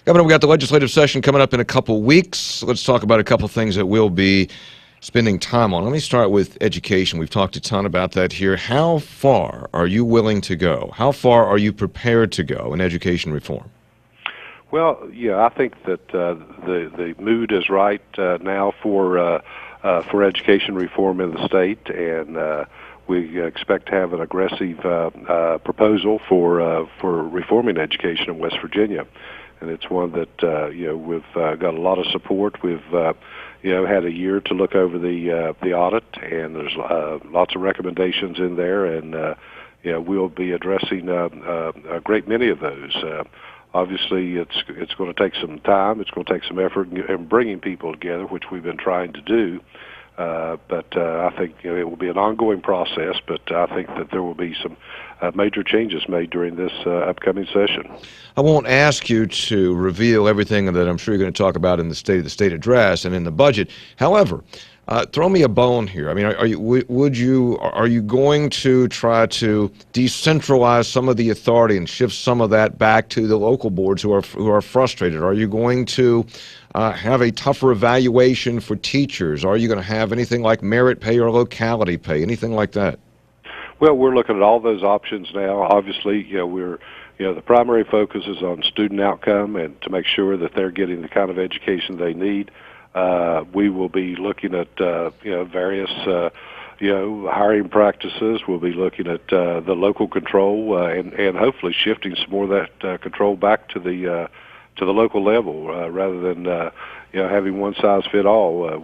Governor, we got the legislative session coming up in a couple weeks. Let's talk about a couple things that we'll be spending time on. Let me start with education. We've talked a ton about that here. How far are you willing to go? How far are you prepared to go in education reform? Well, yeah, I think that the mood is right now for education reform in the state, and we expect to have an aggressive proposal for reforming education in West Virginia. And it's one that we've got a lot of support. We've had a year to look over the audit, and there's lots of recommendations in there, and we'll be addressing a great many of those. Obviously, it's going to take some time. It's going to take some effort in bringing people together, which we've been trying to do. But I think it will be an ongoing process, but I think that there will be some major changes made during this upcoming session. I won't ask you to reveal everything that I'm sure you're going to talk about in the State of the State address and in the budget. However, throw me a bone here. I mean, are you going to try to decentralize some of the authority and shift some of that back to the local boards who are frustrated? Are you going to have a tougher evaluation for teachers? Are you going to have anything like merit pay or locality pay, anything like that? Well, we're looking at all those options now. Obviously, the primary focus is on student outcome and to make sure that they're getting the kind of education they need. We will be looking at various hiring practices. We'll be looking at the local control and hopefully shifting some more of that control back to the local level rather than having one size fit all.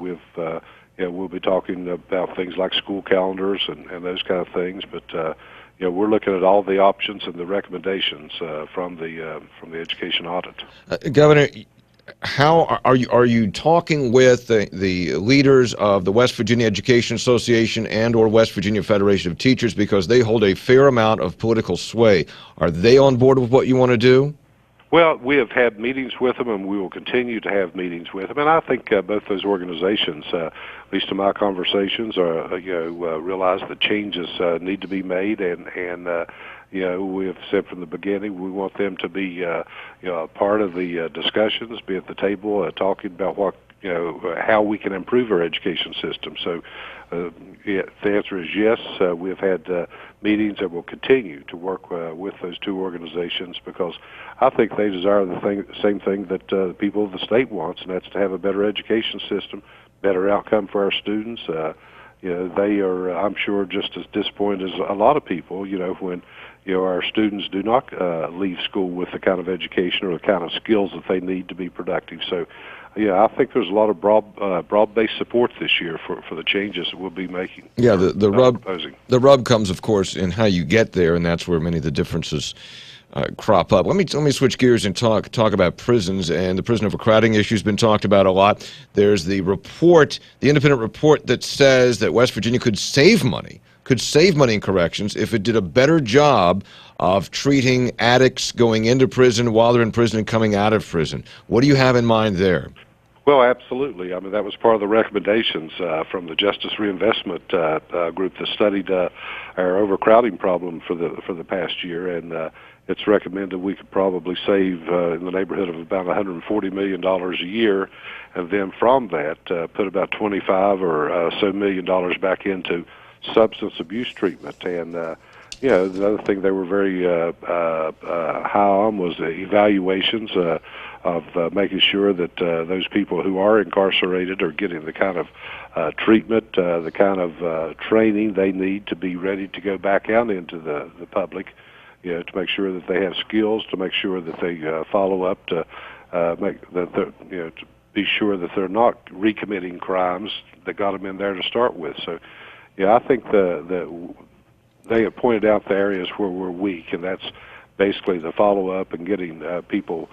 We'll be talking about things like school calendars and those kind of things, but we're looking at all the options and the recommendations from the education audit. Governor, how are you talking with the leaders of the West Virginia Education Association and/or West Virginia Federation of Teachers, because they hold a fair amount of political sway? Are they on board with what you want to do? Well, we have had meetings with them, and we will continue to have meetings with them. And I think both those organizations, at least in my conversations, realize that changes need to be made. And we have said from the beginning we want them to be part of the discussions, be at the table, talking about what how we can improve our education system. So the answer is yes. We have had meetings and will continue to work with those two organizations, because I think they desire the same thing that the people of the state wants, and that's to have a better education system, better outcome for our students. They are, I'm sure, just as disappointed as a lot of people, when our students do not leave school with the kind of education or the kind of skills that they need to be productive. So, I think there's a lot of broad-based support this year for the changes that we'll be making. Yeah, the rub comes, of course, in how you get there, and that's where many of the differences crop up. Let me switch gears and talk about prisons, and the prison overcrowding issue has been talked about a lot. There's the report, the independent report, that says that West Virginia could save money in corrections if it did a better job of treating addicts going into prison while they're in prison and coming out of prison. What do you have in mind there? Well, absolutely. I mean, that was part of the recommendations from the Justice Reinvestment group that studied our overcrowding problem for the past year, and it's recommended we could probably save in the neighborhood of about $140 million a year, and then from that put about $25 or so million back into substance abuse treatment. And the other thing they were very high on was the evaluations of making sure that those people who are incarcerated are getting the kind of treatment, the kind of training they need to be ready to go back out into the public, to make sure that they have skills, to make sure that they follow up, to to be sure that they're not recommitting crimes that got them in there to start with. So, I think they have pointed out the areas where we're weak, and that's basically the follow-up and getting people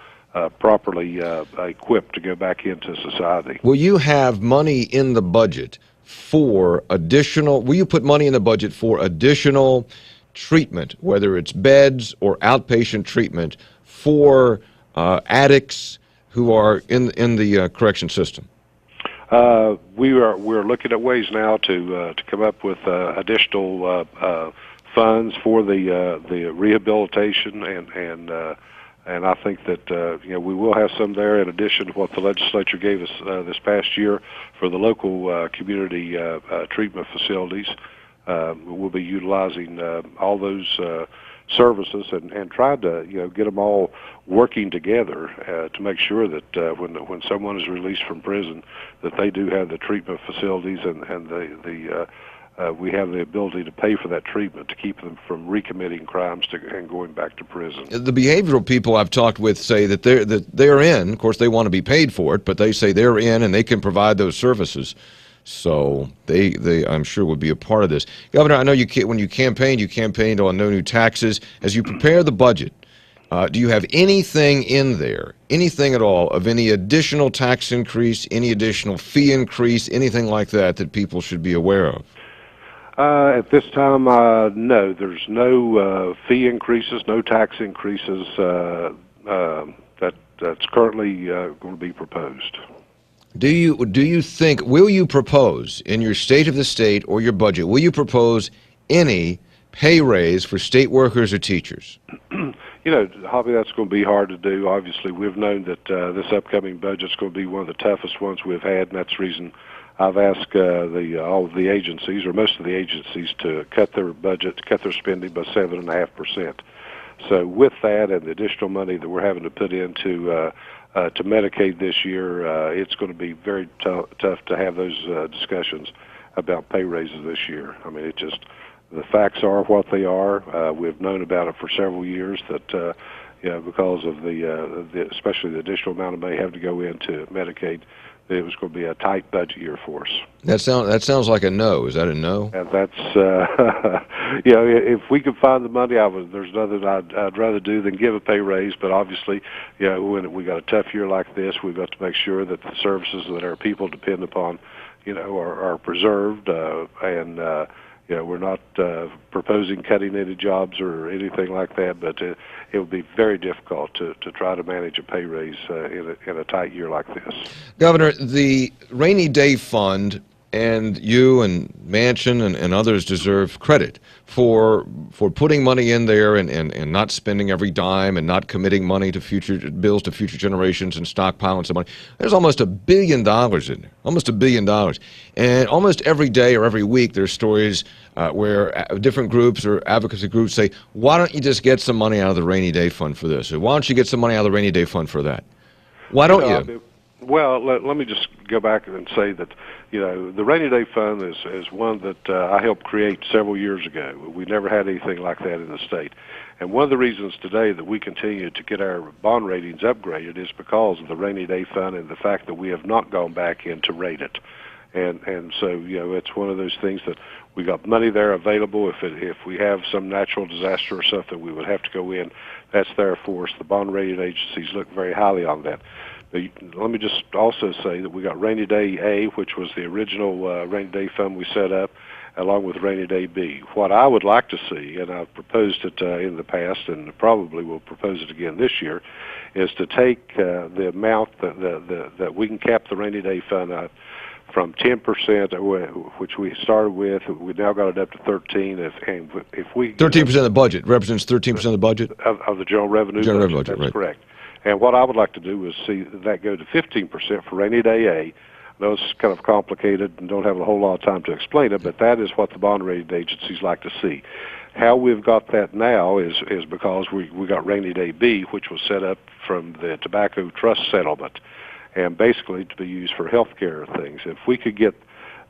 properly equipped to go back into society. Will you have money in the budget for additional, will you put money in the budget for additional treatment, whether it's beds or outpatient treatment, for addicts who are in the correction system? We're looking at ways now to come up with additional funds for the rehabilitation and And I think that we will have some there in addition to what the legislature gave us this past year for the local community treatment facilities. We'll be utilizing all those services and trying to get them all working together to make sure that when someone is released from prison, that they do have the treatment facilities and we have the ability to pay for that treatment to keep them from recommitting crimes and going back to prison. The behavioral people I've talked with say that they're in. Of course, they want to be paid for it, but they say they're in and they can provide those services. So they I'm sure would be a part of this. Governor, I know when you campaigned on no new taxes. As you prepare the budget, do you have anything in there, anything at all, of any additional tax increase, any additional fee increase, anything like that people should be aware of? At this time, no. There's no fee increases, no tax increases that's currently going to be proposed. Do you think, will you propose in your state of the state or your budget, will you propose any pay raise for state workers or teachers? Hobby, that's going to be hard to do. Obviously, we've known that this upcoming budget's going to be one of the toughest ones we've had, and that's the reason I've asked all of the agencies, or most of the agencies, to cut their budget, cut their spending by 7.5%. So with that and the additional money that we're having to put into to Medicaid this year, it's going to be very tough to have those discussions about pay raises this year. I mean, the facts are what they are. We've known about it for several years that because of especially the additional amount of money having to go into Medicaid, it was going to be a tight budget year for us. That sounds like a no. Is that a no? And that's if we could find the money, there's nothing I'd rather do than give a pay raise. But obviously, when we got a tough year like this, we've got to make sure that the services that our people depend upon, are preserved and. We're not proposing cutting any jobs or anything like that, but it would be very difficult to try to manage a pay raise in a tight year like this. Governor, the Rainy Day Fund, and you and Manchin and others deserve credit for putting money in there and not spending every dime and not committing money to future bills to future generations and stockpiling some money. There's almost $1 billion in there, almost $1 billion. And almost every day or every week there's stories where different groups or advocacy groups say, why don't you just get some money out of the Rainy Day Fund for this? Or why don't you get some money out of the Rainy Day Fund for that? Why don't you? Well, let me just go back and say that, the Rainy Day Fund is one that I helped create several years ago. We never had anything like that in the state. And one of the reasons today that we continue to get our bond ratings upgraded is because of the Rainy Day Fund and the fact that we have not gone back in to rate it. And so, it's one of those things that we got money there available. If we have some natural disaster or something, we would have to go in. That's there for us. The bond rating agencies look very highly on that. Let me just also say that we got Rainy Day A, which was the original Rainy Day Fund we set up, along with Rainy Day B. What I would like to see, and I've proposed it in the past and probably will propose it again this year, is to take the amount that we can cap the Rainy Day Fund at from 10%, which we started with. We've now got it up to 13%. If we 13% of the budget represents 13% of the budget of the general revenue budget. That's right. Correct. And what I would like to do is see that go to 15% for Rainy Day A. I know it's kind of complicated and don't have a whole lot of time to explain it, but that is what the bond rating agencies like to see. How we've got that now is because we got Rainy Day B, which was set up from the tobacco trust settlement, and basically to be used for health care things. If we could get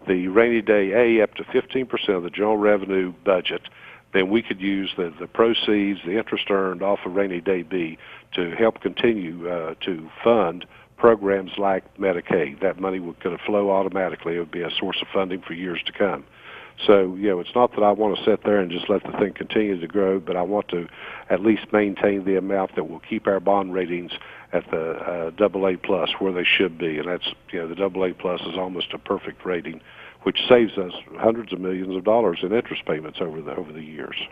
the Rainy Day A up to 15% of the general revenue budget, then we could use the proceeds, the interest earned off of Rainy Day B to help continue to fund programs like Medicaid. That money could flow automatically. It would be a source of funding for years to come. So, it's not that I want to sit there and just let the thing continue to grow, but I want to at least maintain the amount that will keep our bond ratings at the AA+ where they should be. And that's, the AA+ is almost a perfect rating, which saves us hundreds of millions of dollars in interest payments over the years.